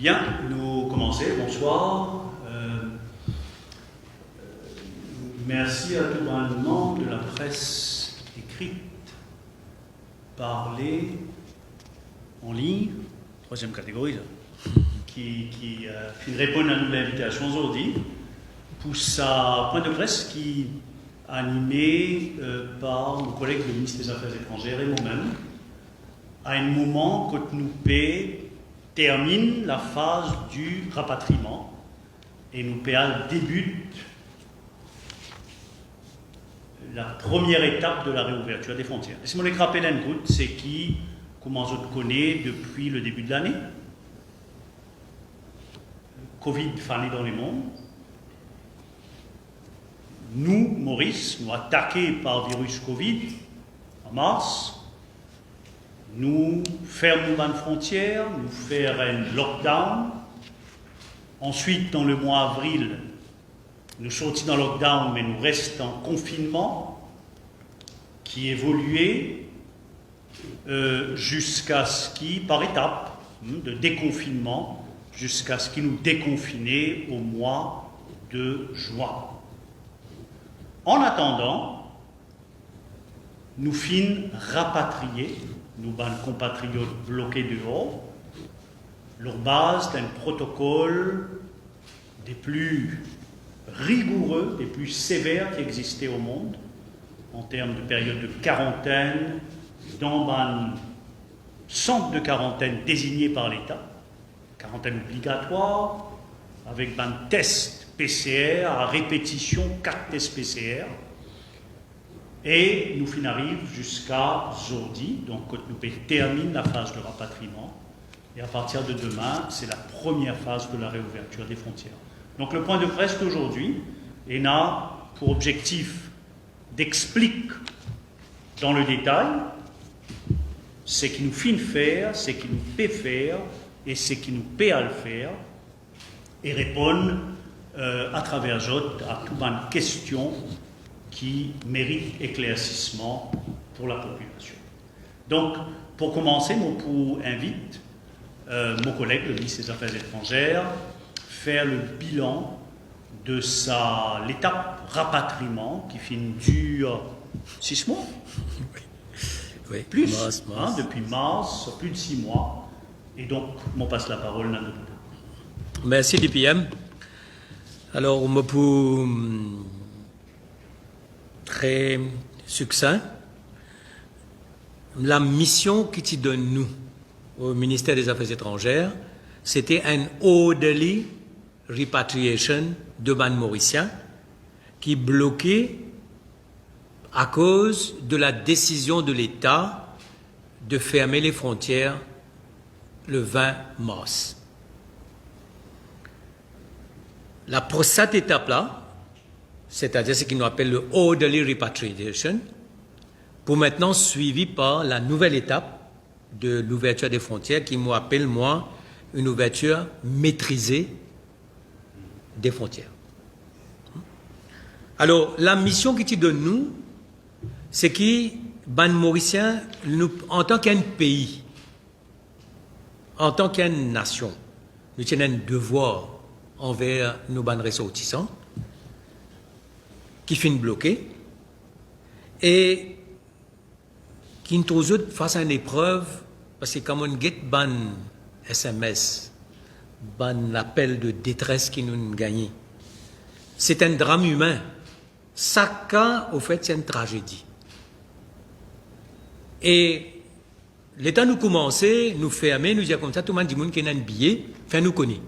Bien, nous commençons. Bonsoir. Merci à tout le monde de la presse écrite, parlée, en ligne, troisième catégorie, qui répond à notre invitation aujourd'hui pour sa point de presse qui est animé par mon collègue du ministre des Affaires étrangères et moi-même, à un moment que nous termine la phase du rapatriement et nous débute la première étape de la réouverture des frontières. Et si on les rappelle un coup, c'est qui, comment on connaît depuis le début de l'année. Covid fané dans le monde. Nous, Maurice, nous attaqués par le virus Covid en mars. Nous fermons les frontières, nous faisons un lockdown. Ensuite, dans le mois d'avril, nous sortons dans le lockdown, mais nous restons en confinement, qui évoluait jusqu'à ce qui, par étapes, de déconfinement, jusqu'à ce qui nous déconfinait au mois de juin. En attendant, nous finissons rapatriés, nos compatriotes bloqués dehors, leur base d'un protocole des plus rigoureux, des plus sévères qui existaient au monde, en termes de période de quarantaine, dans un centre de quarantaine désigné par l'État, quarantaine obligatoire, avec un test PCR à répétition, 4 tests PCR, et nous finissons jusqu'à aujourd'hui, donc quand nous terminons la phase de rapatriement, et à partir de demain, c'est la première phase de la réouverture des frontières. Donc le point de presse d'aujourd'hui a pour objectif d'expliquer dans le détail ce qui nous fait faire, ce qui nous peut faire et ce qui nous peut à le faire, et répondre à travers d'autres à toutes les questions qui méritent éclaircissement pour la population. Donc, pour commencer, je invite mon collègue, le ministre des Affaires étrangères, faire le bilan de l'étape rapatriement qui dure 6 mois. Oui. Plus, depuis mars, plus de 6 mois. Et donc, on passe la parole à notre. Merci, DPM. Alors, pour très succinct, la mission qui te donne nous, au ministère des Affaires étrangères, c'était un orderly repatriation de ban mauriciens qui bloquait à cause de la décision de l'État de fermer les frontières le 20 mars. Pour cette étape-là, c'est-à-dire ce qu'on appelle le orderly repatriation, pour maintenant suivi par la nouvelle étape de l'ouverture des frontières qui m'appelle, une ouverture maîtrisée des frontières. Alors, la mission qui te donne nous, c'est que, ban Mauricien, en tant qu'un pays, en tant qu'une nation, nous tenons un devoir envers nos ban ressortissants qui finissent bloqués et qui nous trouvent face à une épreuve parce que comme on get ban SMS, ban appel de détresse qui nous gagne, c'est un drame humain. Chaque cas, au fait, c'est une tragédie. Et l'État nous commençait, nous fermer, nous dire comme ça, tout le monde dit qu'il y a un billet, fait nous connaît.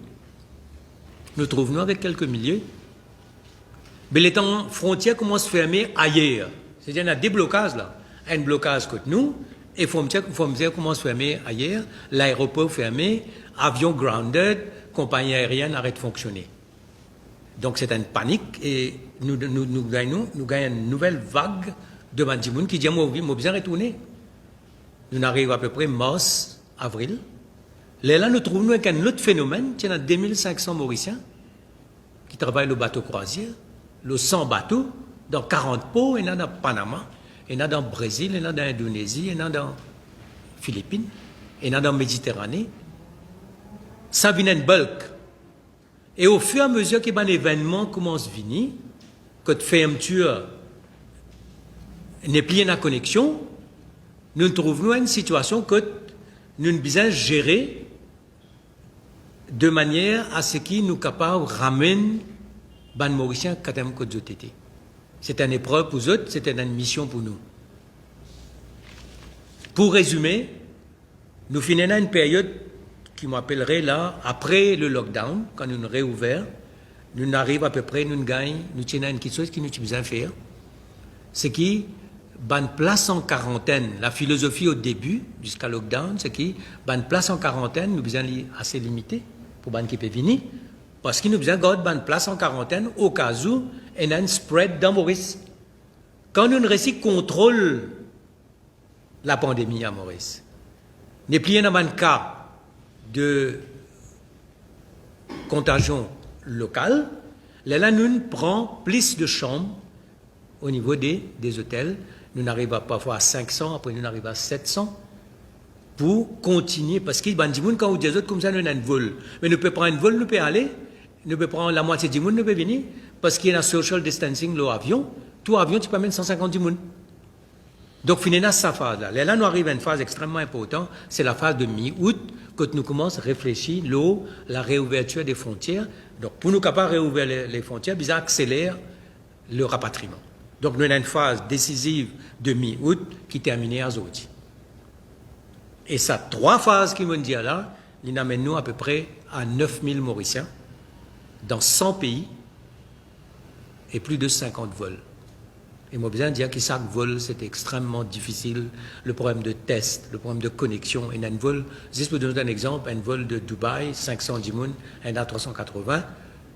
Nous trouvons avec quelques milliers. Mais l'État frontière commence à fermer ailleurs. C'est-à-dire qu'il y a des blocages là. Un blocage contre nous, et frontière commence à fermer ailleurs, l'aéroport fermé, avion grounded, compagnie aérienne arrête de fonctionner. Donc c'est une panique et nous gagnons une nouvelle vague de Mandimoun qui dit moi besoin de retourner. Nous arrivons à peu près mars, avril. Là, nous trouvons avec un autre phénomène, il y a 2500 Mauriciens qui travaillent le bateau croisière, le 100 bateaux, dans 40 ports, il y en a dans Panama, il y en a dans le Brésil, il y en a dans l'Indonésie, il y en a dans les Philippines, il y en a dans la Méditerranée. ça vient en bulk. Et au fur et à mesure que un événement commence à venir, que fermeture n'est plus en connexion, nous trouvons une situation que nous devons bien gérer de manière à ce qu'il nous capable de ramener les Mauriciens quand même que été. C'est une épreuve pour eux, c'est une mission pour nous. Pour résumer, nous finissons une période qui m'appellerait là, après le lockdown, quand nous nous réouvrons, nous arrivons à peu près, nous gagnons, nous tenons une chose qui nous avons besoin de faire. C'est qui, ban place en quarantaine, la philosophie au début, jusqu'à lockdown, c'est qui, ban place en quarantaine, nous besoin assez limité pour ban qui peut venir, parce qu'il nous besoin de ban place en quarantaine au cas où il y a un spread dans Maurice. Quand nous réussissons contrôle la pandémie à Maurice, n'est plus un cas de contagion locale, là nous prenons plus de chambres au niveau des hôtels. Nous arrivons parfois à 500, après nous arrivons à 700 pour continuer. Parce que quand vous dites comme ça, nous avons un vol. Mais nous pouvons prendre un vol, nous pouvons aller, nous pouvons prendre la moitié du monde, nous pouvons venir. Parce qu'il y a un social distancing, l'avion. Tout avion, tu peux mettre 150 du monde. Donc, finalement, cette phase-là. Là, nous arrivons à une phase extrêmement importante, c'est la phase de mi-août, quand nous commençons à réfléchir la réouverture des frontières. Donc, pour nous capables de réouvrir les frontières, ça accélère le rapatriement. Donc, nous avons une phase décisive de mi-août qui termine à Zodi. Et ça, 3 phases qui vont dire là, ils amènent nous à peu près à 9000 Mauriciens dans 100 pays et plus de 50 vols. Et moi, besoin de dire que chaque vol, c'est extrêmement difficile. Le problème de test, le problème de connexion. Et un vol, juste pour donner un exemple, un vol de Dubaï, 500 dimoun, un A380,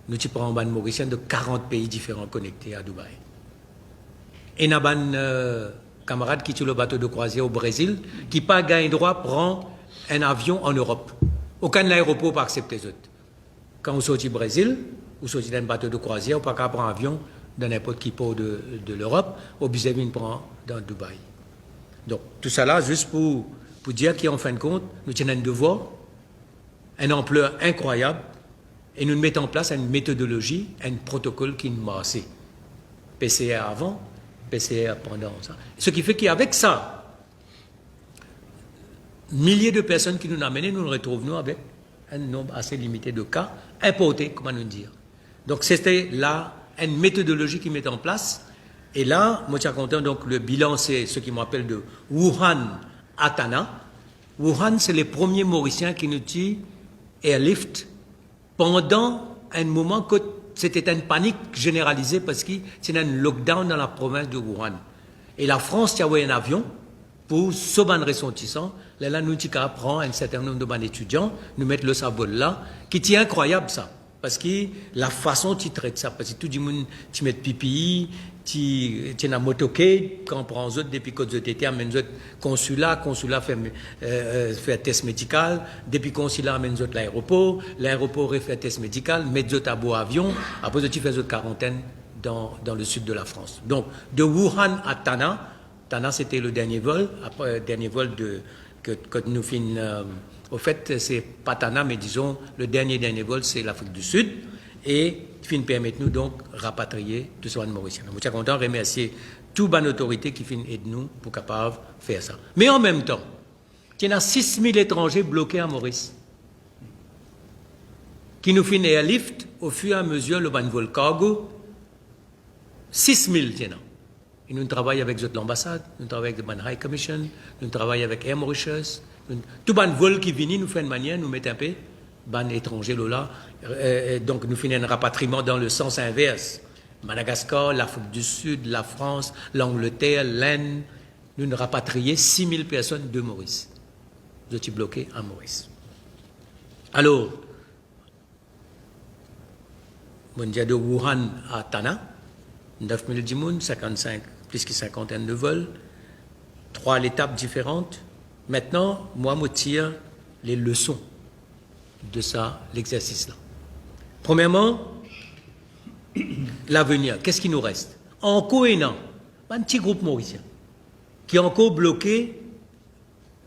nous prenons un Mauricien de 40 pays différents connectés à Dubaï. Et nous avons un camarade qui tue le bateau de croisière au Brésil, qui pas gagné droit prend un avion en Europe. Aucun aéroport pas accepté les autres. Quand vous sortez du Brésil, vous sortez d'un bateau de croisière, vous pas qu'à prendre un avion dans n'importe qui port de l'Europe, au Bizevine prend dans Dubaï. Donc, tout ça là, juste pour dire qu'en fin de compte, nous tenons un devoir, une ampleur incroyable, et nous mettons en place une méthodologie, un protocole qui nous marche. PCR avant, PCR pendant ça. Ce qui fait qu'avec ça, milliers de personnes qui nous ont amenés, nous nous retrouvons avec un nombre assez limité de cas importés, comment nous dire. Donc, c'était là une méthodologie qui met en place. Et là, moi, je suis content, donc le bilan, c'est ce qui m'appelle de Wuhan à Tana. Wuhan, c'est les premiers Mauriciens qui nous tuent airlift pendant un moment que c'était une panique généralisée parce qu'il y a un lockdown dans la province de Wuhan. Et la France, il y avait un avion pour ce ban ressentissant. Là, nous, prend un certain nombre de étudiants, nous mettons le sabol là, qui est incroyable, ça. Parce que la façon dont tu traites ça, parce que tout le monde, tu mets pipi, tu as un motoquet, quand on prend les autres, depuis que tu étais, amène les autres consulat fait un test médical, depuis consulat, amène les autres l'aéroport fait un test médical, met les autres à beau avion, après tu fais les autres quarantaine dans le sud de la France. Donc, de Wuhan à Tana, c'était le dernier vol, après, dernier vol que nous finissons. Au fait, c'est pas Tana, mais disons, le dernier vol, c'est l'Afrique du Sud. Et qui permet nous donc rapatrier tout ce Mauricien. Donc, je suis content de remercier toute bonne autorité qui aide nous pour capable faire ça. Mais en même temps, il y a 6000 étrangers bloqués à Maurice, qui nous font airlift au fur et à mesure le vol cargo. 6000, tiens. Et nous travaillons avec l'ambassade, nous travaillons avec le High Commission, nous travaillons avec Air Mauritius. Tout le vol qui vient, nous fait une manière, nous met un peu, ban étranger là. Donc nous faisons un rapatriement dans le sens inverse. Madagascar, l'Afrique du Sud, la France, l'Angleterre, l'Inde. Nous rapatrions 6000 personnes de Maurice. Nous étions bloqués à Maurice. Alors, on dit de Wuhan à Tana, 9000 dimoun, 55, plus que 50 de vols, 3 étapes différentes. Maintenant, moi, je tire les leçons de ça, l'exercice-là. Premièrement, l'avenir. Qu'est-ce qui nous reste? Encore un petit groupe mauricien qui est encore bloqué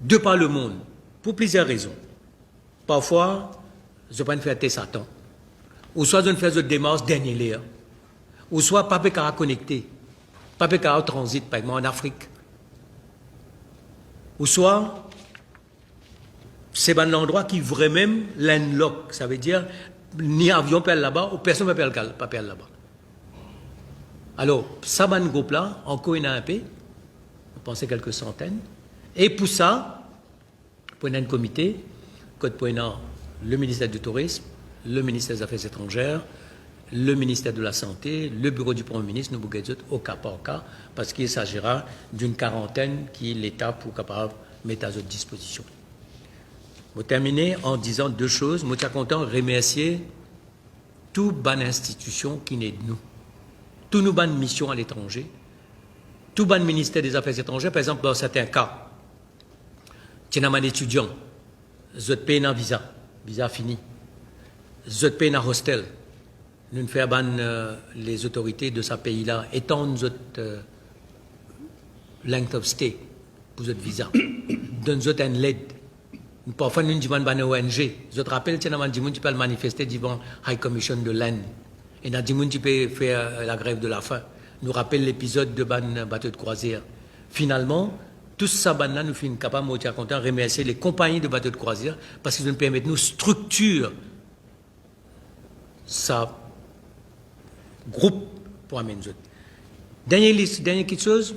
de par le monde, pour plusieurs raisons. Parfois, je peux faire test Satan. Ou soit je fais des démarches dernier l'air. Ou soit pas qu'à connecter. Pas qu'à transit, par exemple, en Afrique. Ou soit, c'est un endroit qui vraiment landlock. Ça veut dire, ni avion peut aller là-bas, ou personne ne peut aller là-bas. Alors, ça, un groupe-là, encore il y en a un peu, on pensait quelques centaines. Et pour ça, pour un comité, pour le ministère du Tourisme, le ministère des Affaires étrangères, le ministère de la Santé, le bureau du Premier ministre, nous bougeons au cas par cas, parce qu'il s'agira d'une quarantaine qui l'État pour capable mettre à notre disposition. Je vais terminer en disant deux choses. Je suis content de remercier toute bonne institution qui n'est de nous. Toutes nos bonnes missions à l'étranger, tout bon ministère des Affaires étrangères, par exemple, dans certains cas, tu as un étudiant, je te paye un visa fini, je te paye un hostel, nous faisons les autorités de ce pays-là étendre notre length of stay pour votre visa, donne-nous une l'aide. Parfois, nous demandons à une ONG. Je te rappelle, tu peux manifester devant High Commission de l'Inde. Et nous avons dit que tu peux faire la grève de la faim. Nous rappelle l'épisode de bateau de croisière. Finalement, tout ça, nous sommes capables de remercier les compagnies de bateaux de croisière parce qu'ils nous permettent de nous structurer ça groupe pour amener nous. Dernière petite chose,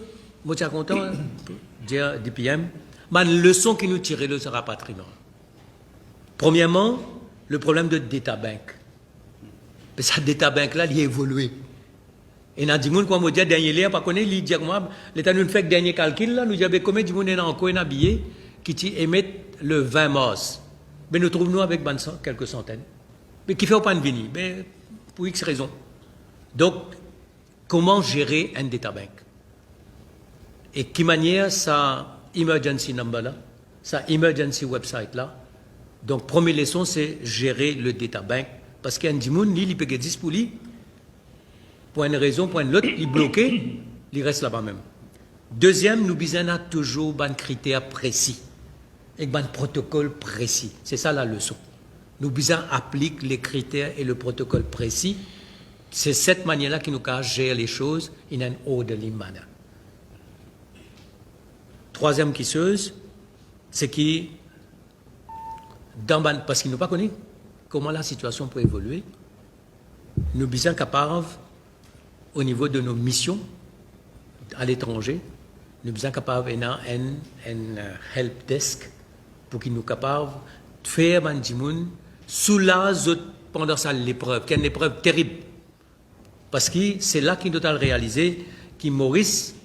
je suis content de dire DPM, la leçon qui nous tire de ce rapatriement. Premièrement, le problème de data bank. Mais ça data bank là, il a évolué. Et dans le monde, comme on dit, dernier lien, par contre, il dit que l'État nous fait dernier calcul là, nous avons combien de monde est encore un billet qui émet le 20 mars. Mais nous trouvons avec quelques centaines. Mais qui fait pas de venir, mais pour X raisons. Donc, comment gérer un data bank? Et qui manière ça emergency number là, ça emergency website là. Donc, première leçon, c'est gérer le data bank. Parce qu'il y a un monde, il peut être pour lui, pour une raison, pour une autre, il est bloqué, il reste là-bas même. Deuxième, nous avons toujours un critère précis, et un protocole précis. C'est ça la leçon. Nous devons appliquer les critères et le protocole précis. C'est cette manière-là qui nous gère les choses in an orderly manner. Troisième chose, c'est qui, parce qu'ils n'ont pas connu comment la situation peut évoluer, nous sommes capables, au niveau de nos missions à l'étranger, nous sommes capables d'avoir un help desk pour qu'ils nous capables de faire un monde soulager pendant ça l'épreuve, qui est une épreuve terrible. Parce que c'est là qu'il doit réaliser que Maurice,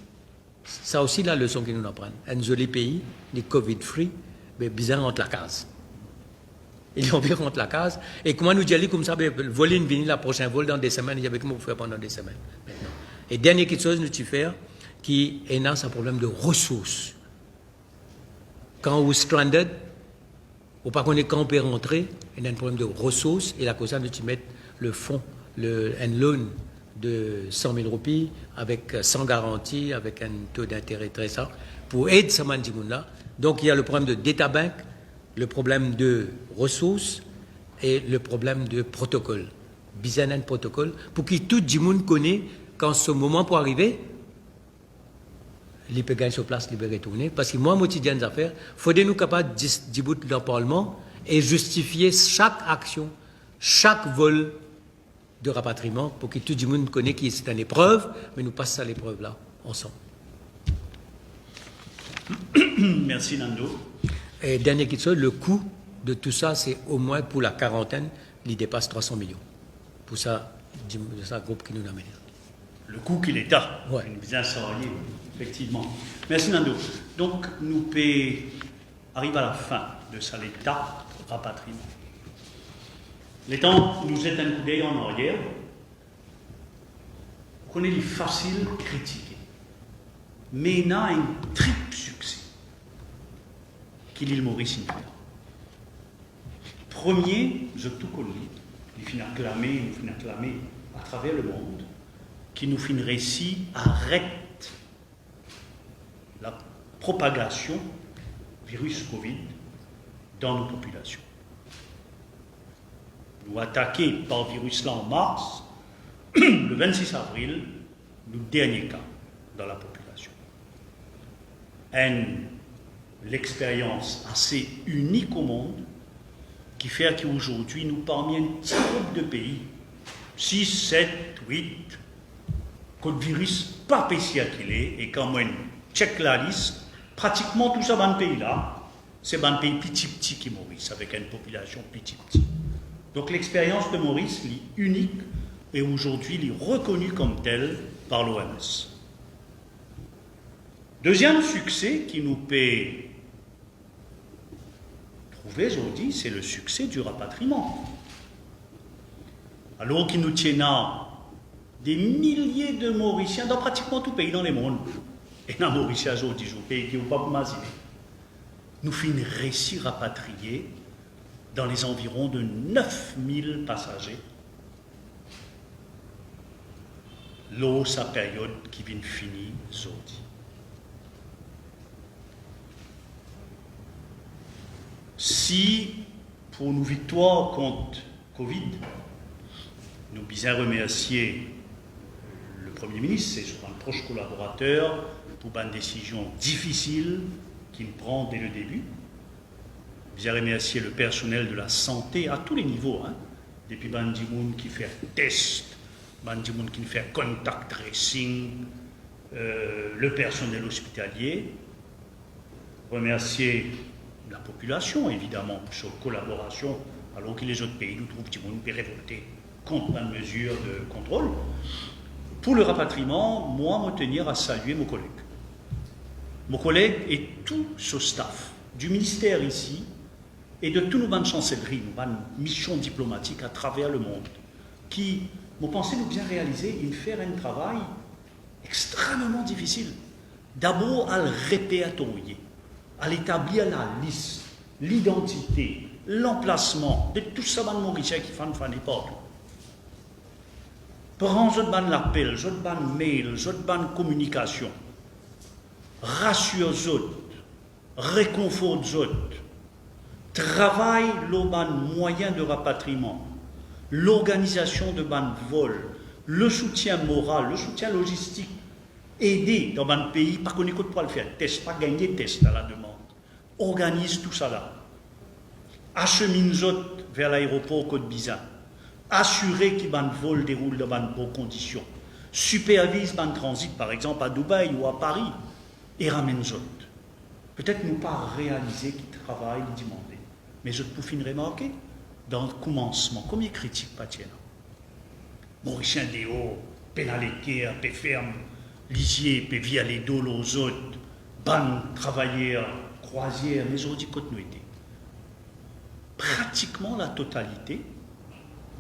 ça aussi la leçon qu'il nous apprend. Un joli pays, les Covid-free, mais bizarre entre la case. Ils ont bien contre la case. Et comment nous dire comme ça, voler une venue la prochaine vol dans des semaines, il y avait comment vous faire pendant des semaines maintenant. Et dernière quelque chose, nous tu faire, qui est un problème de ressources. Quand vous stranded, ou pas qu'on est quand on peut rentrer, il y a un problème de ressources, et la cause ça, nous tu mettre le fonds, un loan de 100 000 roupies, avec sans garantie, avec un taux d'intérêt très ça, pour aider ce monde-là. Donc il y a le problème de data bank, le problème de ressources et le problème de protocole. Besoin un protocole pour que tout le monde connaisse quand ce moment pour arriver, il peut gagner sur place, il peut retourner. Parce que moi, mon quotidien des affaires, il faudrait nous capables de bout dans le Parlement et justifier chaque action, chaque vol de rapatriement pour que tout le monde connaisse que c'est une épreuve, mais nous passons à l'épreuve-là, ensemble. Merci Nando. Et dernière question, le coût de tout ça, c'est au moins pour la quarantaine, il dépasse 300 millions. Pour ça, c'est groupe qui nous amène. Le coût qu'il est à, ouais. Une bien salarié, effectivement. Merci Nando. Donc, nous arrivons à la fin de cet état de rapatriement. L'état nous est un coup d'œil en arrière. On est facile à critiquer. Mais il a un triple succès qui l'île Maurice nous fait. Premier, je tout connu, il finit acclamé à travers le monde, qui nous fait un récit arrête la propagation du virus Covid dans nos populations. nous attaqués par le virus là en mars, le 26 avril, le dernier cas dans la population. L'expérience assez unique au monde qui fait qu'aujourd'hui, nous parmi un petit groupe de pays, 6, 7, 8, que le virus pas spécial qu'il est, et quand on check la liste, pratiquement tout ça dans le pays-là, c'est un pays petit qui Maurice, avec une population petit. Donc l'expérience de Maurice est unique et aujourd'hui il est reconnu comme tel par l'OMS. Deuxième succès qui nous peut trouver aujourd'hui, c'est le succès du rapatriement. Alors qu'il nous tient à des milliers de Mauriciens dans pratiquement tout pays dans le monde, et dans Mauricie aujourd'hui, je pays qui n'est pas pour m'assurer, nous finissons réussir à rapatrier dans les environs de 9000 passagers. L'eau, sa période qui vient finir aujourd'hui. Si, pour nos victoires contre Covid, nous bien remercier le Premier ministre, c'est souvent un proche collaborateur, pour une décision difficile qu'il prend dès le début. Bien remercier le personnel de la santé à tous les niveaux, depuis Bandimoun qui fait test, Bandimoun qui fait contact tracing, le personnel hospitalier. Remercier la population, évidemment, pour sa collaboration, alors que les autres pays nous trouvent qu'ils vont nous révolter contre la mesure de contrôle. Pour le rapatriement, moi, me tenir à saluer mon collègue. Mon collègue et tout ce staff du ministère ici et de toutes nos chancelleries, nos missions diplomatiques à travers le monde, qui m'ont pensé nous bien réaliser et faire un travail extrêmement difficile. D'abord, à le répertorier, à l'établir la liste, l'identité, l'emplacement de tout ça, les Mauriciens qui font partout. Prends l'appel, mail, communication, rassure les autres, réconforte les autres, travaille le moyen de rapatriement, l'organisation de vol, le soutien moral, le soutien logistique, aider dans un pays, pas qu'on écoute pas le faire, test, pas gagner test à la demande. Organise tout ça là. Achemine les autres vers l'aéroport Côte-Bizin. Assurer que le vol déroule dans de bonnes conditions. Supervise le transit, par exemple, à Dubaï ou à Paris, et ramène les autres. Peut-être nous pas réaliser qu'ils travaillent, ils demandent. Mais je peux finir remarquer, dans le commencement, combien de critiques pas tiennent. Mauricien Déo, pénalité, peu ferme, lisier, peu via les dos aux autres, ban travailleurs, croisière, mais aujourd'hui, continuité. Pratiquement la totalité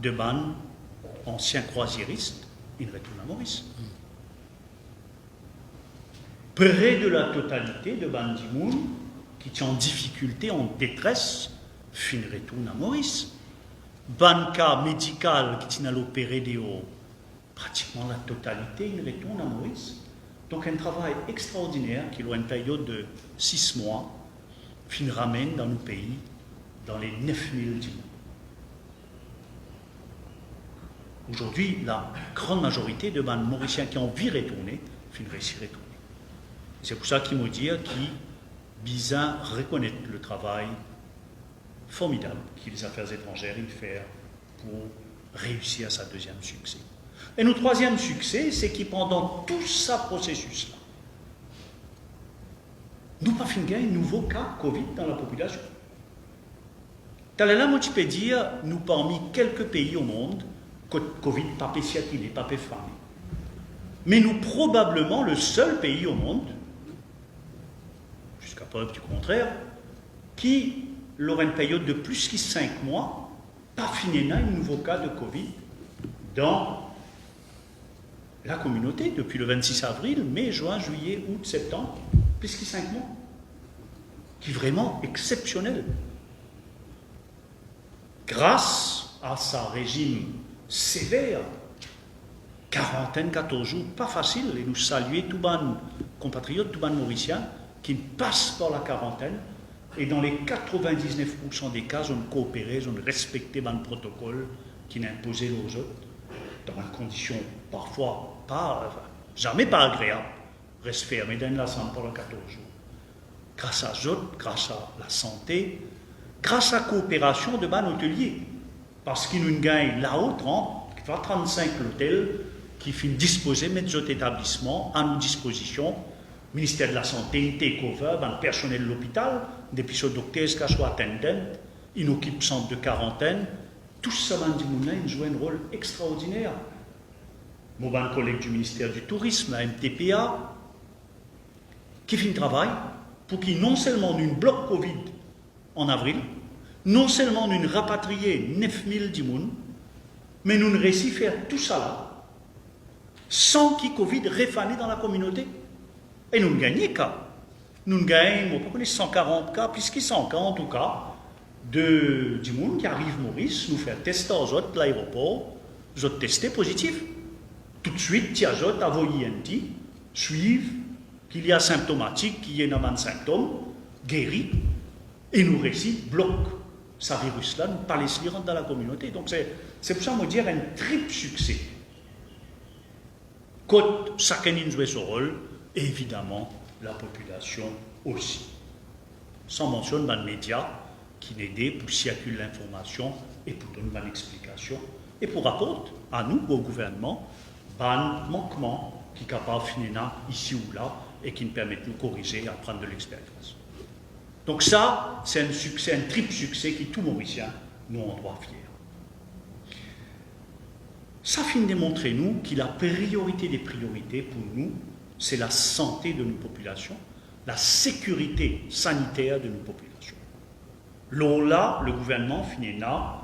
de ban anciens croisiéristes, ils retournent à Maurice. Près de la totalité de Bandimoun, qui sont en difficulté, en détresse, fin retourne à Maurice. Banca médical qui tient à l'opérer des hauts, pratiquement la totalité, ils retournent à Maurice. Donc un travail extraordinaire qui, a une période de 6 mois, fin ramène dans nos pays, dans les 9000 du monde. Aujourd'hui, la grande majorité de Mauriciens qui ont envie de retourner, fin réussir à retourner. C'est pour ça qu'ils m'ont dit qu'ils bizarre reconnaître le travail formidable que les affaires étrangères y font pour réussir à sa deuxième succès. Et notre troisième succès, c'est que pendant tout ce processus-là, nous pas fait un nouveau cas Covid dans la population. Dans la moi, tu peux dire, nous parmi quelques pays au monde, que Covid pas spécial, il n'est pas fermé. Mais nous probablement le seul pays au monde, jusqu'à preuve du contraire, qui, lors d'une période de plus que 5 mois, pas fini un nouveau cas de Covid dans la communauté depuis le 26 avril, mai, juin, juillet, août, septembre, plus que 5 mois, qui est vraiment exceptionnel. Grâce à sa régime sévère, quarantaine, 14 jours, pas facile, et nous saluer tous nos compatriotes, tous nos Mauriciens, qui passent par la quarantaine, Et dans les 99% des cas, on coopérait, on respectait le protocole qui n'imposait aux autres, dans une condition parfois jamais pas agréable, reste fermé dans la chambre pendant 14 jours. Grâce à eux, grâce à la santé, grâce à la coopération de ban hôtelier, parce qu'ils nous gagnent là-haut 35 l'hôtel qui finit disposer de notre établissement à nos dispositions. Le ministère de la Santé, takeover, le personnel de l'hôpital, depuis ce docteur jusqu'à soit attendant, il occupe centre de quarantaine, tout ça, ils jouent un rôle extraordinaire. Mon collègue du ministère du Tourisme, la MTPA, qui fait un travail pour qu'il non seulement nous bloque Covid en avril, non seulement nous rapatrier 9000 dimoun, mais nous réussissons à faire tout ça là, sans qu'il Covid réfane dans la communauté. Et nous gagnons cas. Nous gagnons, on peut 140 cas, plus que 100 cas en tout cas, de dimoun qui arrive Maurice, nous faire tester aux autres l'aéroport, nous autres testés positifs. Tout de suite, il y a d'autres à voyer suivre qu'il y a symptomatique, qu'il y a un symptôme, guéri, et nous réussissons, bloque ce virus-là, nous pas laisser rentrer dans la communauté. Donc c'est pour ça que je dire un triple succès. Quand chacun joue son rôle, et évidemment la population aussi. Sans mention dans les médias qui l'aident pour circuler l'information et pour donner une explication et pour apporter à nous, au gouvernement, un manquement qui est capable de finir ici ou là et qui nous permet de nous corriger et apprendre de l'expérience. Donc ça, c'est un succès, un triple succès qui tout Mauricien nous en doit fier. Ça finit de montrer nous que la priorité des priorités pour nous, c'est la santé de nos populations, la sécurité sanitaire de nos populations. Là, le gouvernement finit là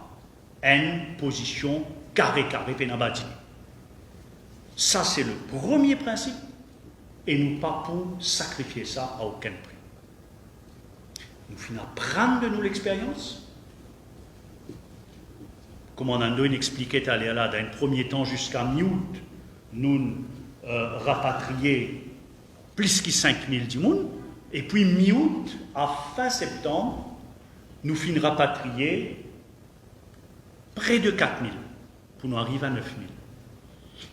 une position carré pénabadi. Ça, c'est le premier principe, et nous pas pour sacrifier ça à aucun prix. Nous finissons à prendre de nous l'expérience. Comme on a expliqué tout à l'heure, dans un premier temps jusqu'à mi-août, nous rapatrier plus que 5000 dimoun, et puis mi-août, à fin septembre, nous finissons rapatrier près de 4000 pour nous arriver à 9000.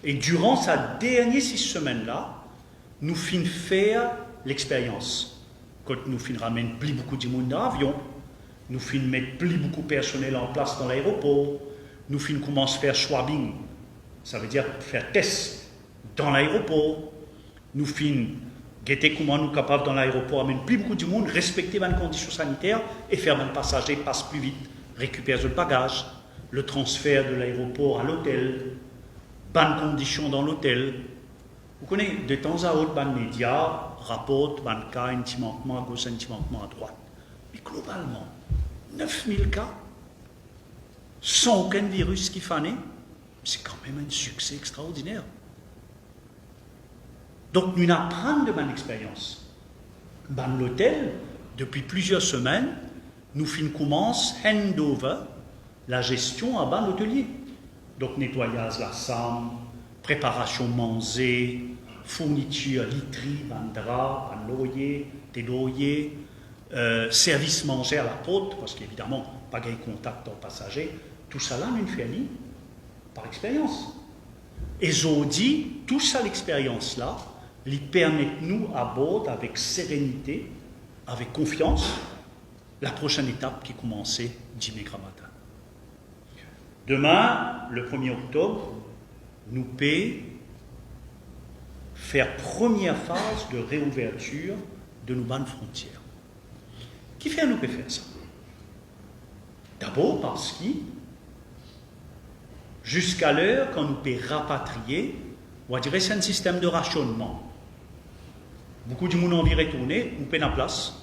Et durant ces dernières 6 semaines-là, nous finissons faire l'expérience. Quand nous finissons ramener plus beaucoup de monde dans l'avion, nous finissons mettre plus beaucoup de personnel en place dans l'aéroport, nous finissons commencer à faire swabbing, ça veut dire faire test dans l'aéroport, nous finissons guetter comment nous sommes capables dans l'aéroport amener plus beaucoup de monde, respecter les conditions sanitaires et faire que les passagers passent plus vite, récupérer le bagage, le transfert de l'aéroport à l'hôtel, bonnes conditions dans l'hôtel. Vous connaissez, de temps à autre, les médias rapportent les cas, un petit manquement à gauche, un petit manquement à droite. Mais globalement, 9000 cas, sans aucun virus qui fanait, c'est quand même un succès extraordinaire. Donc, nous apprenons de mon expérience. Dans l'hôtel, depuis plusieurs semaines, nous commençons à handover la gestion à ban hôtelier. Donc, nettoyage la chambre, préparation manger, fourniture, literie, bandra, loyer, téloyer, service manger à la porte, parce qu'évidemment, pas de contact aux passagers. Tout ça là, nous fait par expérience. Et je dis, tout ça, l'expérience là, lui permet nous à bord avec sérénité, avec confiance, la prochaine étape qui commençait dimanche matin. Demain, le 1er octobre, nous pouvons faire première phase de réouverture de nos bonnes frontières. Qui fait nous peut faire ça? D'abord parce que jusqu'à l'heure, quand nous pouvons rapatrier, on dirait que c'est un système de rationnement. Beaucoup de monde envie retourner, on paie la place,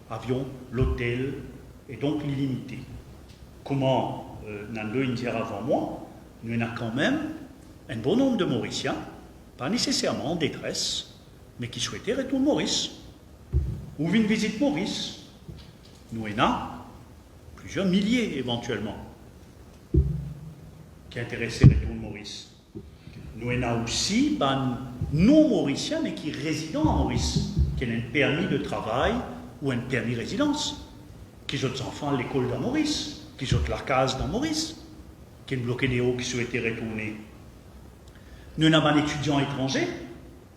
avion, l'hôtel, et donc l'illimité. Comment Nando Indier avant moi, nous avons quand même un bon nombre de Mauriciens, pas nécessairement en détresse, mais qui souhaitaient retourner Maurice, ou une visite Maurice. Nous avons plusieurs milliers éventuellement qui intéressaient retourner Maurice. Nous avons aussi non-mauriciens, mais qui résident à Maurice, qui ont un permis de travail ou un permis résidence, qui sont enfants à l'école dans Maurice, qui sont la case dans Maurice, qui est bloqué des hauts qui souhaitaient retourner. Nous avons un étudiant étranger,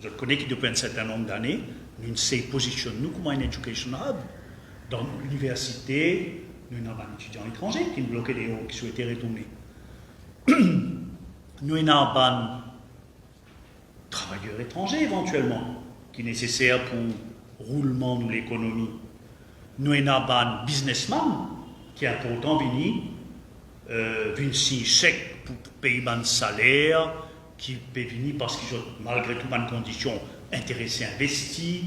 je connais qui depuis un certain nombre d'années, nous se positionnons nous comme un education hub. Dans l'université, nous avons un étudiant étranger qui est bloqué des hauts qui souhaitaient retourner. Nous avons un travailleur étranger éventuellement, qui est nécessaire pour le roulement de l'économie. Nous avons un businessman qui est important venir si chèque pour payer un salaire, qui peut venir parce qu'ils ont malgré tout bonnes conditions intéressés, investis,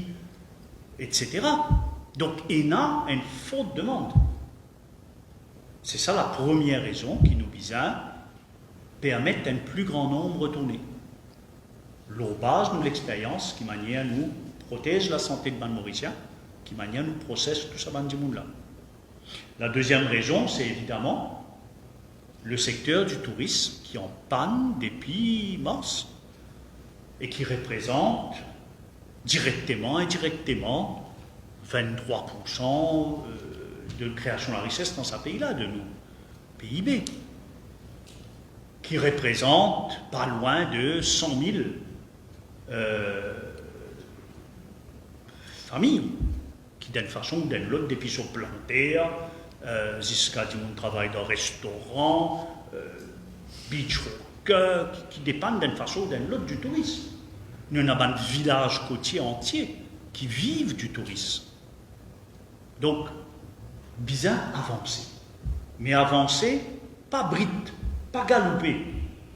etc. Donc il y a une forte demande. C'est ça la première raison qui nous vise à permettre un plus grand nombre de retourner. L'au base de l'expérience qui manière nous protège la santé de ban Mauricien, qui manière nous processe tout ça ban du monde là. La deuxième raison, c'est évidemment le secteur du tourisme qui est en panne depuis mars et qui représente directement et indirectement 23% de création de la richesse dans ce pays-là, de nos PIB, qui représente pas loin de 100 000 familles qui, d'une façon ou d'une autre, depuis sur plantaire, jusqu'à du monde travaille dans restaurant, beach rocker, qui dépendent d'une façon ou d'une autre du tourisme. Nous avons un village côtier entier qui vivent du tourisme. Donc, bien avancer. Mais avancer, pas brite, pas galoper,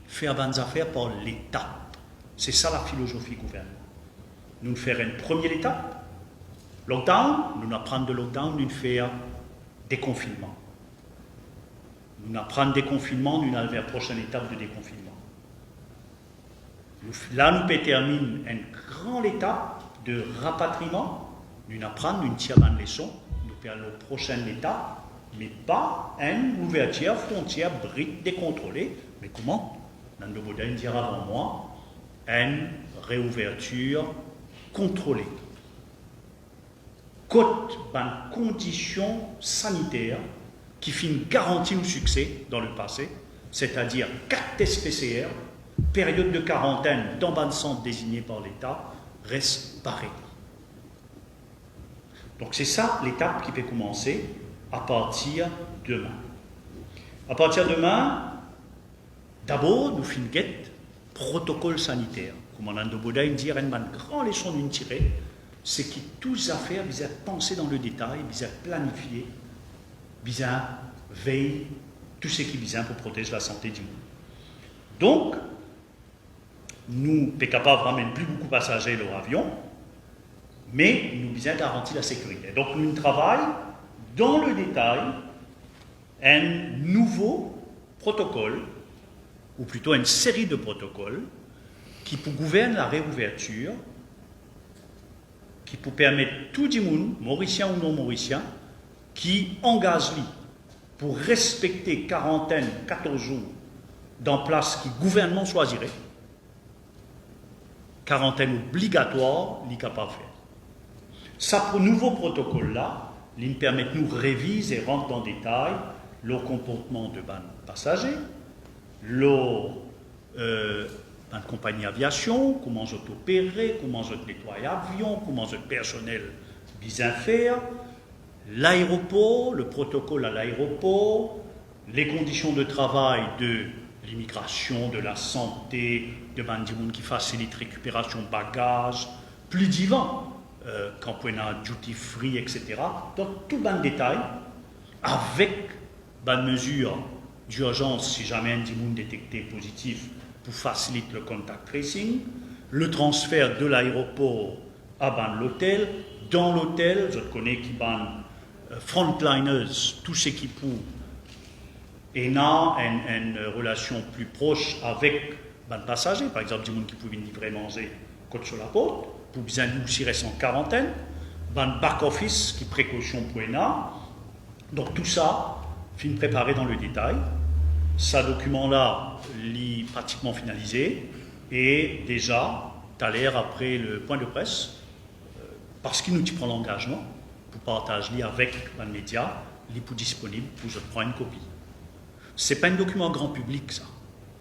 faire bonnes affaires par l'étape. C'est ça la philosophie gouvernement. Nous faire une première étape, lockdown, nous apprendre de lockdown, nous faire déconfinement. Nous apprendre déconfinement, nous allons vers la prochaine étape de déconfinement. Là, nous terminer une grande étape de rapatriement, nous apprendre une tire une leçon, nous faire la prochaine étape, mais pas une ouverture frontière brite décontrôlée, mais comment? Nando Boudin dira avant moi, une réouverture contrôlée. Côte ban conditions sanitaires qui finissent garantir le succès dans le passé, c'est-à-dire 4 tests PCR, période de quarantaine dans ban centre désigné par l'État, reste pareil. Donc c'est ça l'étape qui peut commencer à partir de demain. À partir de demain, d'abord, nous finissons protocole sanitaire. Comme on a de Bouddha, il dit, une grande leçon d'une tirée, c'est que toutes les affaires visent à penser dans le détail, visent à planifier, visent à veiller, tout ce qui vise pour protéger la santé du monde. Donc, nous sommes capables de ramener plus beaucoup de passagers dans l'avion, mais nous visons à garantir la sécurité. Donc, nous travaillons dans le détail un nouveau protocole, ou plutôt une série de protocoles, qui pour gouverner la réouverture, qui pour permettre tout le monde, mauricien ou non mauricien, qui engage lui pour respecter quarantaine 14 jours dans place qui le gouvernement choisirait, quarantaine obligatoire, il est capable de faire. Ça, pour nouveau protocole-là, il permet de nous réviser et rentrer dans le détail le comportement de ban passagers, la compagnie aviation, comment je opérer, comment je nettoie l'avion, comment je personnel bien faire, l'aéroport, le protocole à l'aéroport, les conditions de travail de l'immigration, de la santé, de bandimoun qui facilite récupération de bagages, plus divin, quand on a duty free, etc. Donc tout le détail, avec une mesure d'urgence si jamais un bandimoun détecté positif pour faciliter le contact tracing, le transfert de l'aéroport à l'hôtel. Dans l'hôtel, je connais qui ban frontliners, tous ceux qui pour et n'a une relation plus proche avec les passagers, par exemple, des gens qui pouvaient livrer manger côte sur la porte, pour bien aussi rester en quarantaine, ban back-office qui précaution pour ENA. Donc tout ça, fin préparé dans le détail. Ce document-là, est pratiquement finalisé et déjà, tout à l'heure après le point de presse, parce qu'il nous prend l'engagement pour partagez avec les médias, il est disponible pour je prendre une copie. Ce n'est pas un document grand public, ça.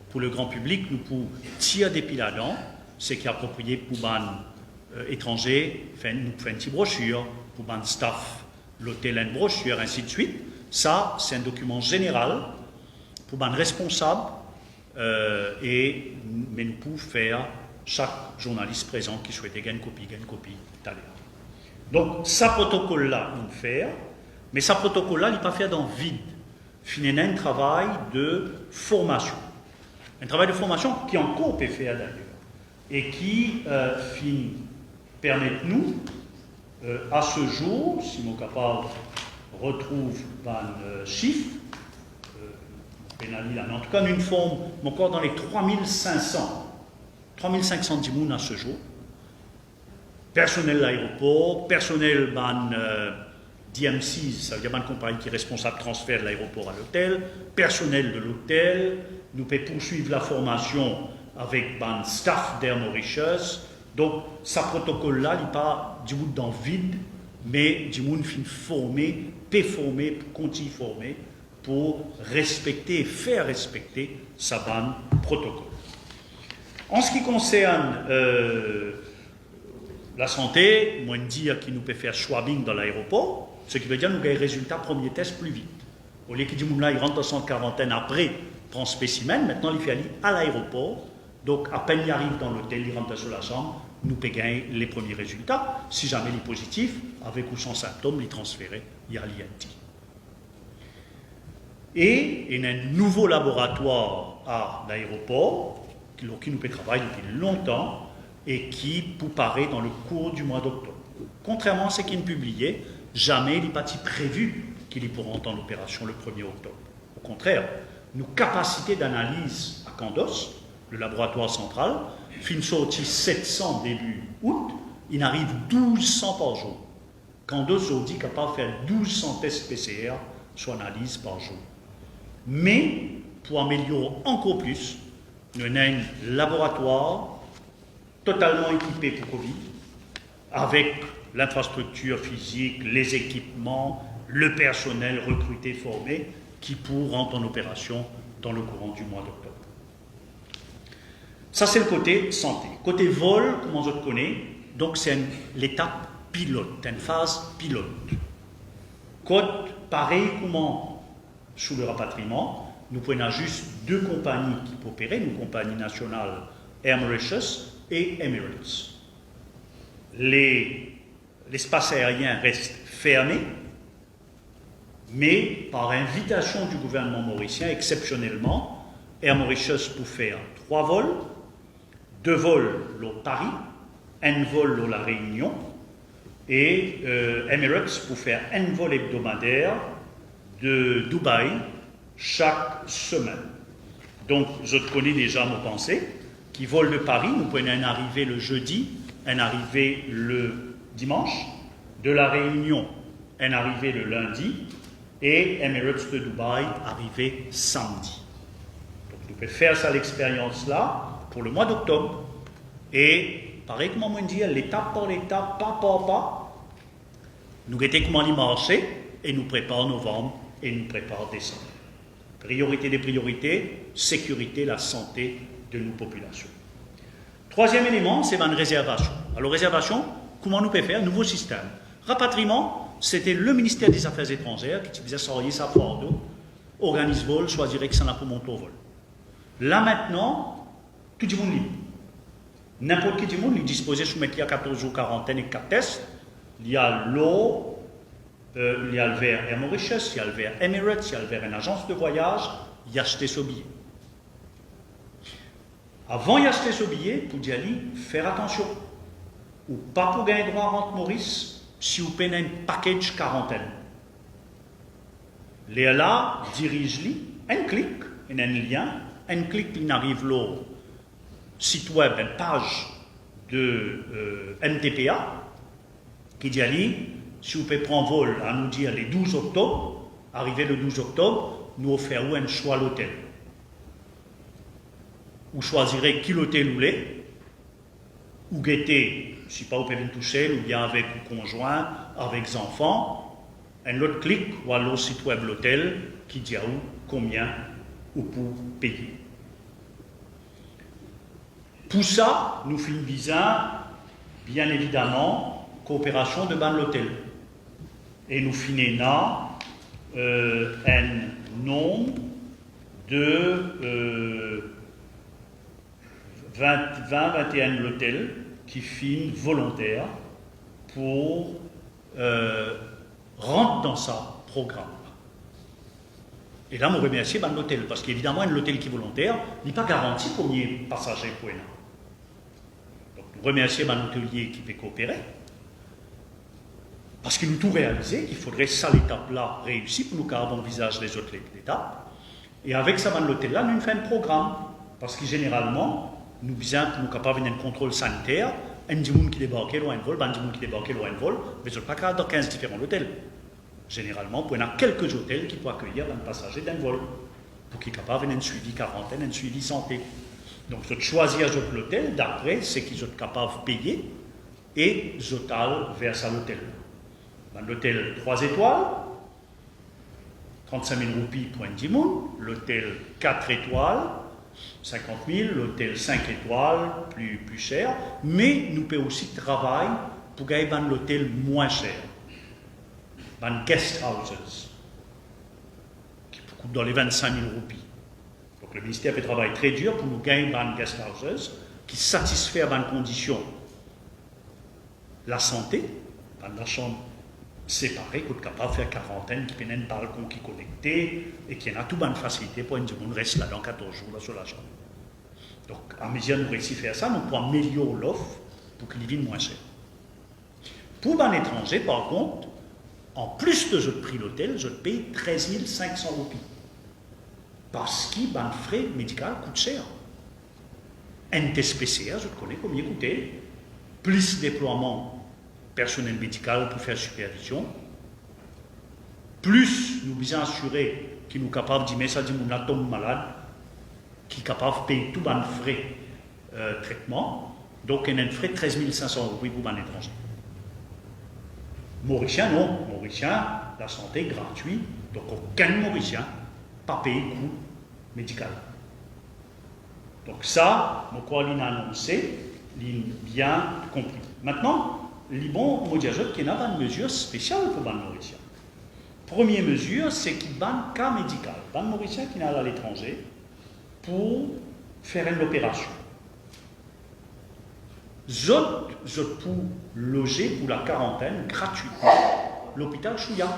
Pour le grand public, nous pouvons tirer des piles là-dedans, c'est qui est approprié pour les étrangers, nous faisons une petite brochure, pour les staff, l'hôtel une brochure, ainsi de suite. Ça, c'est un document général pour les responsables, mais nous pouvons faire chaque journaliste présent qui souhaite gagner une copie, tout à l'heure. Donc, ce protocole-là, nous le faire, mais ce protocole-là, il n'est pas fait dans le vide. Finalement, un travail de formation. Un travail de formation qui encore peut faire d'ailleurs, et qui permet nous, à ce jour, si mon capable retrouve un chiffre, en tout cas, une forme, encore dans les 3500 dimoun à ce jour. Personnel de l'aéroport, personnel DMC, ça veut dire une compagnie qui est responsable de transfert de l'aéroport à l'hôtel, personnel de l'hôtel, nous pouvons poursuivre la formation avec un staff d'Air Mauritius. Donc, ce protocole-là, il n'est pas du monde dans le vide, mais du monde fin formé, peut former, continue former, pour respecter et faire respecter ce protocole. En ce qui concerne la santé, moi, je dis qu'il nous peut faire swabbing dans l'aéroport, ce qui veut dire que nous avons les résultats premier test plus vite. Au lieu que du monde là, il rentre en quarantaine après, prend spécimen, maintenant il fait aller à l'aéroport, donc à peine il arrive dans l'hôtel, il rentre sur la chambre, nous peut gagner les premiers résultats. Si jamais il est positif, avec ou sans symptômes, il transféré, il y a l'INT. Et il y a un nouveau laboratoire à l'aéroport, qui nous peut travailler depuis longtemps, et qui peut paraître dans le cours du mois d'octobre. Contrairement à ce qu'il est publié, jamais il n'est pas prévu qu'il pourra entrer en opération le 1er octobre. Au contraire, nos capacités d'analyse à Candos, le laboratoire central, fin sorti 700 début août, il arrive 1200 par jour. Candos dit capable de faire 1200 tests PCR sur analyse par jour. Mais, pour améliorer encore plus, nous avons un laboratoire totalement équipé pour Covid, avec l'infrastructure physique, les équipements, le personnel recruté, formé, qui pourront rentrer en opération dans le courant du mois d'octobre. Ça, c'est le côté santé. Côté vol, comment je le connais, donc c'est l'étape pilote, une phase pilote. Côte, pareil comment sous le rapatriement, nous prenons juste deux compagnies qui peuvent opérer, une compagnie nationale Air Mauritius et Emirates. L'espace aérien reste fermé, mais par invitation du gouvernement mauricien, exceptionnellement, Air Mauritius peut faire 3 vols, 2 vols au Paris, 1 vol au La Réunion, et Emirates peut faire 1 vol hebdomadaire de Dubaï chaque semaine. Donc, je connais déjà mon pensée, qui vole de Paris, nous pouvons en arriver le jeudi, en arriver le dimanche, de La Réunion, en arriver le lundi, et Emirates de Dubaï arriver samedi. Donc, nous pouvons faire ça l'expérience-là pour le mois d'octobre. Et, pareil comme on dit, l'étape par l'étape, pas par pas, nous guettons comment il marche et nous préparons novembre et nous préparons décembre. Priorité des priorités, sécurité, la santé de nos populations. Troisième élément, c'est une réservation. Alors, réservation, comment nous pouvons faire un nouveau système? Rapatriement, c'était le ministère des Affaires étrangères qui faisait sortir sa fardeau, organise vol, choisirait que ça n'a pas monté au vol. Là maintenant, tout le monde libre. N'importe qui du monde est disposé de soumettre à 14 jours quarantaine et 4 tests. Il y a l'eau, il y a le vers Air Mauritius, il y a le vers Emirates, il y a le vers une agence de voyage, il y a acheté ce billet. Avant d'y acheter ce billet, pour y aller, faire attention. Ou pas pour gagner droit à rente Maurice, si vous payez un package quarantaine. Les là, dirige-les, un clic, un lien, un clic, il arrive là, site web, une page de MTPA, qui dit aller, si vous pouvez prendre vol à nous dire les 12 octobre, arrivé le 12 octobre, nous offrons un choix à l'hôtel. Vous choisirez qui l'hôtel vous voulez, ou guetter, je ne sais pas, au péril tout seul, ou bien avec un conjoint, avec des enfants, un autre clic, ou alors site web l'hôtel, qui dit à où, combien, ou pour payer. Pour ça, nous faisons visa, bien évidemment, coopération de ban l'hôtel. Et nous finissons un nombre de 20-21 l'hôtel qui finissent volontaires pour rentrer dans ce programme. Et là, je remercie l'hôtel, parce qu'évidemment, l'hôtel qui est volontaire n'est pas garanti pour les passagers pour eux. Donc, nous remercions l'hôtelier qui peut coopérer, parce qu'il nous tout réalisé, il faudrait ça l'étape-là réussir pour nous garder en visage les autres étapes. Et avec ça, l'hôtel-là, nous faisons un programme, parce que généralement, nous sommes capables d'un contrôle sanitaire, un petit monde qui débarque loin de vol, un petit monde qui débarque loin de vol, mais nous ne sommes pas capables dans 15 différents hôtels. Généralement, il y a quelques hôtels qui peuvent accueillir un passager d'un vol, pour qu'ils soient capables d'un suivi quarantaine, un suivi santé. Donc, vous choisir l'hôtel d'après ce qu'ils sont capables de payer et zotal vers l'hôtel. Dans l'hôtel 3 étoiles, 35 000 roupies pour un dimoun, l'hôtel 4 étoiles, 50 000, l'hôtel 5 étoiles, plus cher, mais nous pouvons aussi travailler pour gagner l'hôtel moins cher. Dans guest houses, qui coûtent dans les 25 000 roupies. Donc le ministère fait travail très dur pour nous gagner dans guest houses qui satisfait dans conditions la santé, dans la chambre séparée, qui est capable de faire quarantaine, qui a un balcon qui est connecté et qui a toute bonne facilité pour un monde reste là dans 14 jours là sur la chambre. Donc à mesure que nous réussissons à faire ça, nous pouvons améliorer l'offre pour qu'il vienne moins cher. Pour un étranger, par contre, en plus de ce prix d'hôtel, je paye 13 500 roupies. Parce que le frais médical coûte cher. Un test PCR, je connais combien il coûtait. Plus déploiement personnel médical pour faire supervision. Plus nous devons assurer qu'il nous est capable de dire ça, dit mon tombe malade, qui est capable de payer tout le frais traitement. Donc, il y a un frais de 13 500 roupies pour un étranger. Mauricien, non. Mauricien, la santé est gratuite, donc aucun Mauricien pas payé coût médical. Donc ça, je crois qu'il a annoncé, il bien compris. Maintenant, il bon, on dit qu'il y a une mesure spéciale pour les Mauriciens. Première mesure, c'est qu'il y a un cas médical. Les Mauriciens qui sont à l'étranger pour faire une opération. Zot pour loger pour la quarantaine gratuitement l'hôpital Chouillac.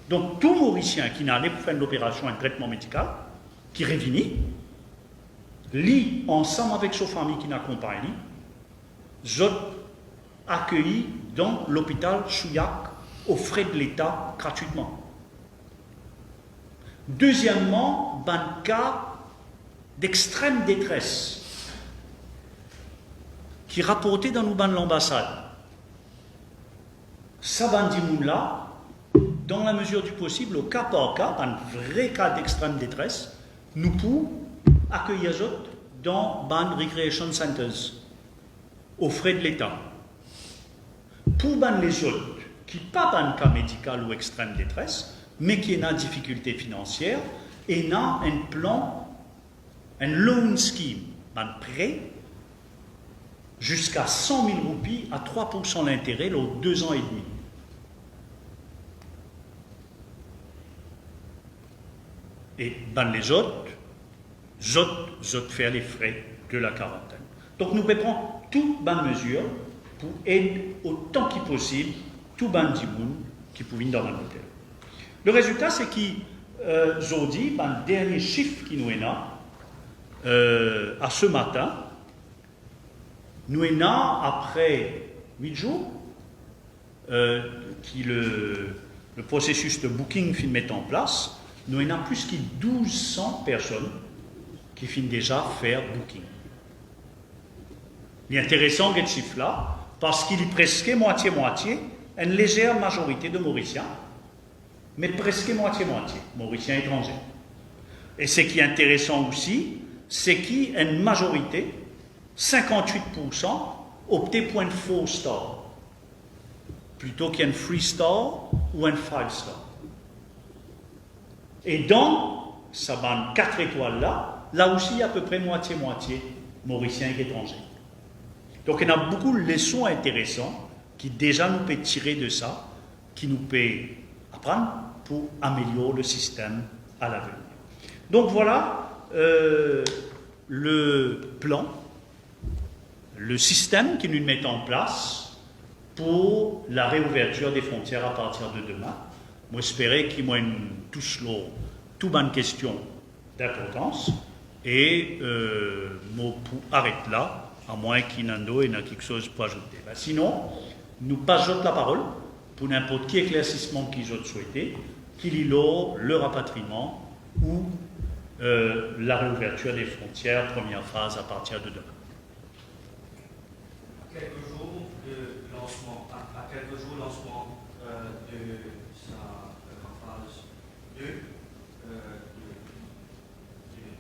Donc tout Mauricien qui n'a pas pour faire une opération, un traitement médical, qui revient, lit ensemble avec sa famille qui l'accompagne, zot accueilli dans l'hôpital Chouillac aux frais de l'État gratuitement. Deuxièmement, un cas d'extrême détresse qui est rapporté dans l'ambassade. Ça va dire là, dans la mesure du possible, au cas par cas, un vrai cas d'extrême détresse, nous pouvons accueillir les autres dans les recreation centers, aux frais de l'État. Pour les autres qui n'ont pas un cas médical ou extrême détresse, mais qui ont une difficulté financière, et ont un plan, un loan scheme, un prêt, jusqu'à 100 000 roupies à 3% l'intérêt aux 2 ans et demi. Et les autres faire les frais de la quarantaine. Donc nous prendre toutes les mesures pour aider autant que possible tout le monde qui peut venir dans l'hôtel. Le résultat, c'est qu'aujourd'hui, le dernier chiffre qui nous est là, à ce matin, nous est là après 8 jours, qui le processus de booking finit mettre en place, nous en avons plus que 1200 personnes qui finissent déjà faire booking. Il est intéressant ce chiffre-là, parce qu'il est presque moitié-moitié, une légère majorité de Mauriciens, mais presque moitié-moitié, Mauriciens étrangers. Et ce qui est intéressant aussi, c'est qu'il y a une majorité 58% optaient pour un 4-star, plutôt qu'un 3-star ou un 5-star. Et dans sa bande 4 étoiles là aussi, il y a à peu près moitié-moitié mauriciens et étrangers. Donc il y a beaucoup de leçons intéressantes qui déjà nous peut tirer de ça, qui nous peut apprendre pour améliorer le système à l'avenir. Donc voilà le plan, le système que nous mettons en place pour la réouverture des frontières à partir de demain. Moi, j'espère qu'ils m'ont tous toutes bonnes questions d'importance et moi pour arrêter là, à moins qu'il y ait quelque chose pour ajouter. Sinon, nous passons la parole pour n'importe quel éclaircissement qu'ils ont souhaité, qu'il y ait le rapatriement ou la réouverture des frontières, première phase à partir de demain. À quelques jours de lancement, de sa phase 2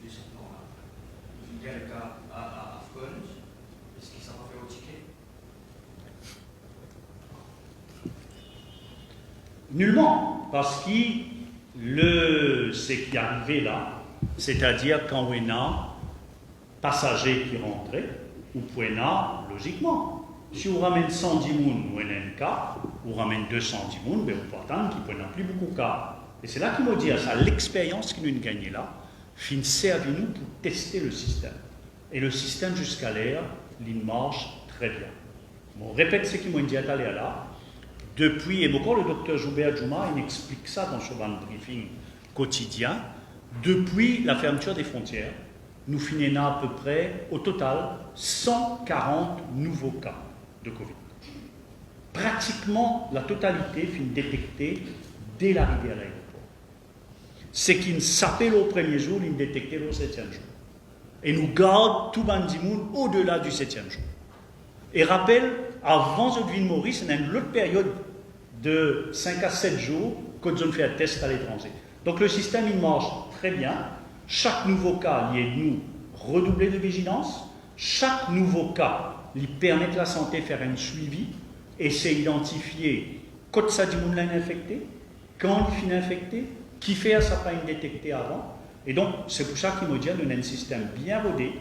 de ce plan-là, il y a le cas à Afcons, est-ce qu'il s'en va faire au ticket? Nullement, parce que ce qui est arrivé là, c'est-à-dire quand on a passagers qui rentraient, ou on a, logiquement, si on ramène 110 personnes ou un cas, ou on ramène 210 personnes, ben on peut attendre qu'il n'y en a plus beaucoup de cas. Et c'est là qu'il m'a dit, ça, l'expérience que nous avons gagnée là, fin servi nous pour tester le système. Et le système jusqu'à l'air, il marche très bien. Bon, répète ce qu'il m'a dit à l'aller là. Depuis, et encore le docteur Joubert Djouma, il explique ça dans son briefing quotidien, depuis la fermeture des frontières, nous finissons à peu près, au total, 140 nouveaux cas de Covid. Pratiquement la totalité finit détectée dès l'arrivée à l'aéroport. Ce qui ne s'appelle au premier jour, il est détecté au 7e jour. Et nous gardons tout bandimoun au-delà du 7e jour. Et rappelle, avant Zodville Maurice, il y a une autre période de 5 à 7 jours quand on fait un test à l'étranger. Donc le système, il marche très bien. Chaque nouveau cas, il aide nous redoubler de vigilance. Chaque nouveau cas, il permet à la santé de faire un suivi et c'est identifier quand ça dit qu'on l'a infecté, quand il finit infecté, qui fait à sa pas détecté avant. Et donc, c'est pour ça qu'il me dit qu'on a un système bien rodé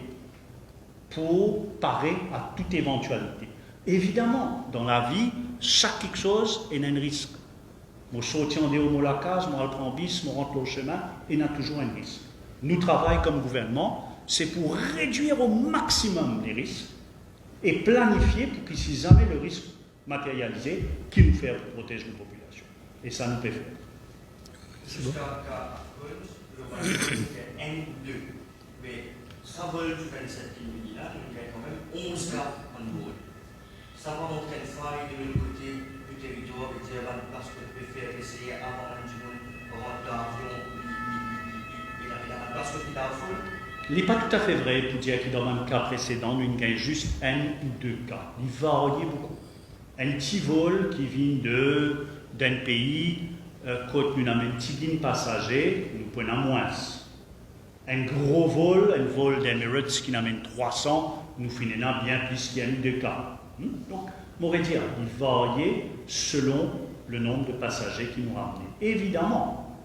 pour parer à toute éventualité. Évidemment, dans la vie, chaque quelque chose est un risque. Moi, je sortis en déo la case, moi, je prends bis, je rentre au chemin, et il y a toujours un risque. Nous travaillons comme gouvernement, c'est pour réduire au maximum les risques et planifier pour que si jamais le risque matérialisé, qui nous fait pour protéger nos populations. Et ça nous peut faire. Jusqu'à cas c'est N2. Mais ça vole du 27 000 là, il y a quand même 11 cas en vol. Ça va montrer une faille de l'autre côté du territoire et dire parce que peut faire essayer avant un monde rentrer l'avion, il a parce qu'il a foule. Il n'est pas tout à fait vrai pour dire que dans un cas précédent, nous avons juste un ou deux cas. Il varie beaucoup. Un petit vol qui vient d'un pays, quand nous avons un petit ligne passager, nous prenons moins. Un gros vol, un vol d'Emirates qui amène 300, nous finissons bien plus qu'il y a eu deux cas. Donc, on pourrait dire, il varie selon le nombre de passagers qui nous ramenent. Évidemment,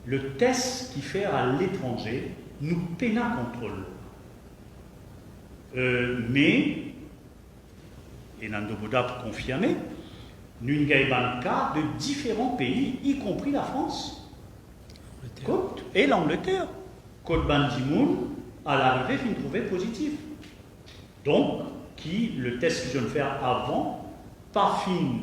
le test qui fait à l'étranger nous peine à contrôle. Mais, et Nando Boda pour confirmer, nous avons un cas de différents pays, y compris la France et l'Angleterre. Côte Bandimoun, à l'arrivée, finit trouvé positif. Donc, le test qu'ils ont fait avant, pas fin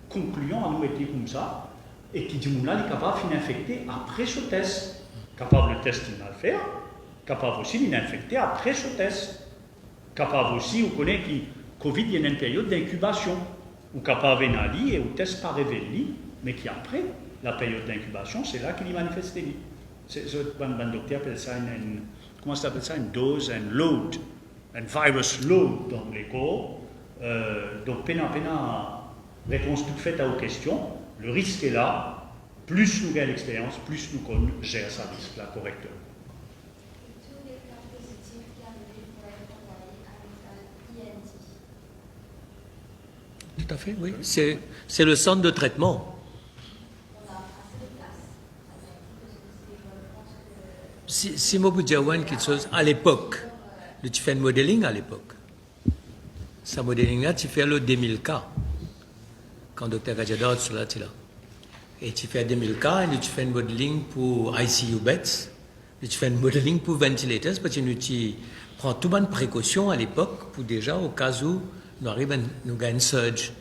concluant à nous être comme ça, et qui dit là, il est capable de finir infecté après ce test. Capable le test il va le faire, capable aussi d'infecter après ce test. Capable aussi, vous connaissez que Covid, il y a une période d'incubation, ou capable d'aller et au test pas révélé, mais qui après la période d'incubation, c'est là qu'il y manifeste. Un docteur appelle ça comment ça s'appelle ça, une dose, un load, un virus load dans les corps. Donc, pena, réponse toute faite à vos questions. Le risque est là. Plus nous gagnons l'expérience, plus nous gérons ce risque-là correctement. Tous les cas positifs qui arrivent pour être condamnés à à fait, oui. C'est le centre de traitement. Si moi vous dire quelque chose, à l'époque, tu fais un modeling à l'époque. Ce modeling-là, tu fais le 2000K. Quand Dr. Gajadot sur là, tu es là. Et tu fais 2000K et tu fais un modeling pour ICU beds. Et tu fais un modeling pour ventilators parce que tu prends tout bonne précaution à l'époque pour déjà, au cas où nous arrivons, nous gagnons une surge.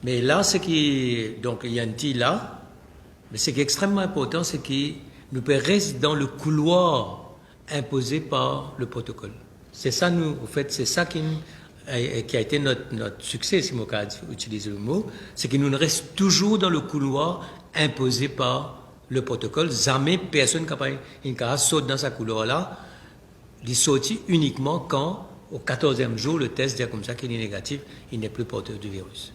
Mais là, ce qui, donc il y a un petit là, mais ce qui est extrêmement important, c'est que nous pouvons rester dans le couloir imposé par le protocole. C'est ça, nous, en fait, c'est ça qui a été notre succès, si mon cas utilise le mot, c'est que nous restons toujours dans le couloir imposé par le protocole. Jamais personne qui saute dans ce couloir-là, il saute uniquement quand, au 14e jour, le test dit comme ça qu'il est négatif, il n'est plus porteur du virus.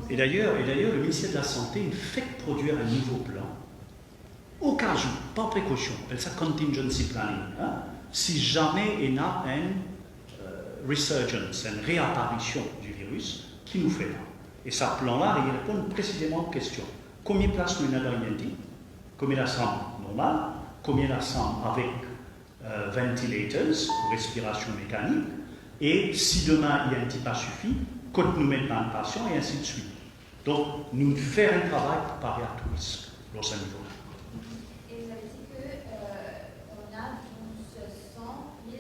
Et d'ailleurs, le ministère de la Santé fait produire un nouveau plan, au cas où, par précaution, on appelle ça contingency planning, hein, si jamais il y a une resurgence, une réapparition du virus, qui nous fait là. Et ce plan-là, il répond précisément aux questions. Combien de places nous avons dans l'INT? Combien la somme normale? Combien la somme avec ventilators, respiration mécanique? Et si demain l'INT pas suffit, quand nous mettons un patient et ainsi de suite. Donc, nous faisons un travail pour parer à tout risque dans ce niveau-là. Et vous avez dit qu'on a 1200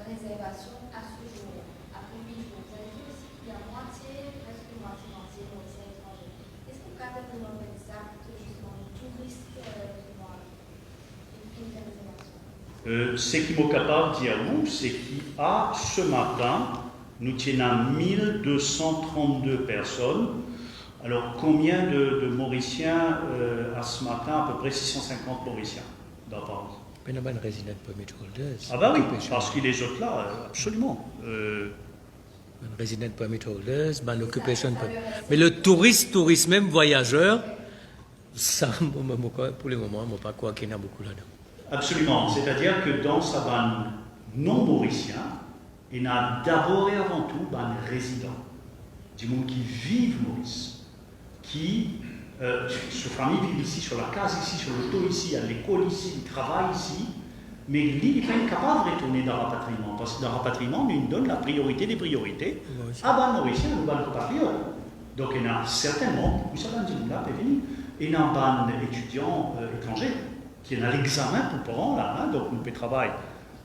réservations à ce jour, après 8 jours. Vous avez dit aussi qu'il y a presque moitié étrangers. Est-ce que vous avez le nombre exact justement de touristes qui vont une réservation? Ce qui m'est capable de dire nous, c'est qu'à ce matin, nous tenons 1232 personnes. Alors, combien de Mauriciens à ce matin? À peu près 650 Mauriciens dans Paris. Mais non, pas resident permit holders. Ah bah oui, parce qu'il les autres là, absolument. Resident permit holders, occupation permit. Mais le tourisme même voyageur, ça, pour le moment, je ne pas croire qu'il y en a beaucoup là-dedans. Absolument. C'est-à-dire que dans sa bande non mauricien, il y a d'abord et avant tout des résidents, des gens qui vivent Maurice, qui, sa famille vit ici, sur la case ici, sur le taux ici, à l'école ici, ils travaillent ici, mais lui, il n'est pas incapable de retourner dans le rapatriement, parce que dans le rapatriement, on lui donne la priorité des priorités à les Mauriciens, aux compatriotes. Donc il y a certainement, vous savez, là, il y a des étudiants étrangers qui ont l'examen pour parents, là, hein, donc nous pouvons travailler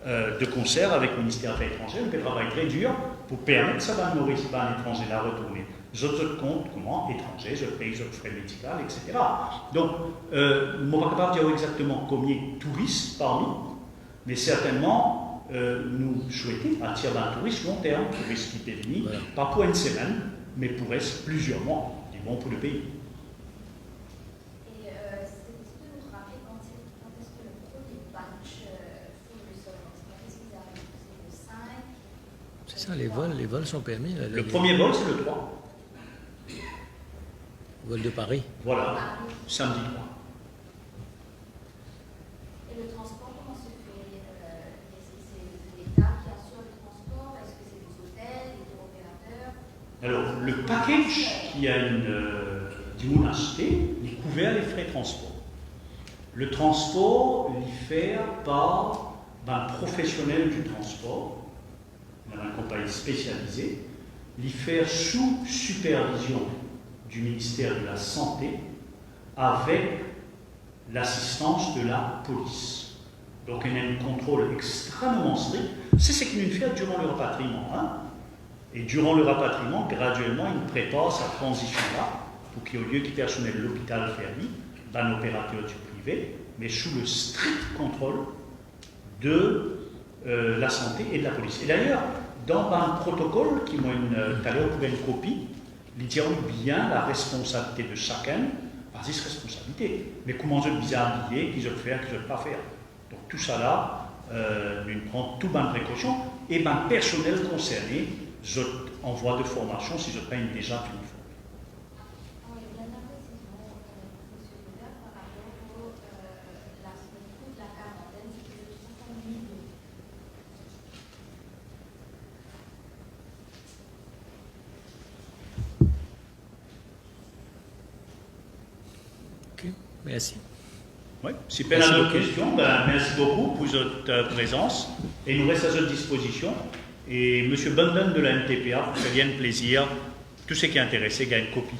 de concert avec le ministère des Affaires étrangères, nous pouvons travailler très dur pour permettre ça à Maurice, à l'étranger, de retourner. Je te compte comment étranger, je paye, je frais médical, etc. Donc, je ne suis pas capable de dire exactement combien de touristes parmi, mais certainement, nous souhaitons attirer un touriste long terme, un touriste qui peut venir, pas pour une semaine, mais pour rester plusieurs mois, du bon pour le pays. Et est-ce que vous vous rappelez quand est-ce que le premier batch full resurgence, quand est-ce qu'ils arrivent? C'est le 5? C'est ça, les vols sont permis. Le premier vol, c'est le 3. Vol de Paris. Voilà, samedi 3. Et le transport, comment se fait? Est-ce que c'est l'État qui assure le transport? Est-ce que c'est des hôtels, des tours opérateurs? Alors, le package qui a une acheté, il couvert les frais de transport. Le transport, il est fait par un professionnel du transport, dans une compagnie spécialisée, il est fait sous supervision du ministère de la Santé avec l'assistance de la police. Donc il y a un contrôle extrêmement strict. C'est ce qu'il nous fait durant le rapatriement. Hein? Et durant le rapatriement, graduellement, il prépare sa transition-là pour qu'au lieu du personnel de l'hôpital fermé, un opérateur du privé, mais sous le strict contrôle de la santé et de la police. Et d'ailleurs, dans un protocole qui m'a tout à l'heure pour une copie, il dit bien la responsabilité de chacun par cette responsabilité. Mais comment je vais habiller, qui je vais faire, qui je ne vais pas faire. Donc tout ça là, nous prenons toute bonne précaution et le personnel concerné, je envoie de formation si je paye déjà une uniforme. Oui, il y a une précision, M. Hubert, par rapport à la quarantaine, c'est que je trouve qu'on est Merci. Oui. Si vous avez d'autres questions, merci beaucoup pour votre présence. Et nous restons à votre disposition. Et M. Bundon de la NTPA, vous fait bien plaisir. Tout ce qui est intéressé gagne une copie.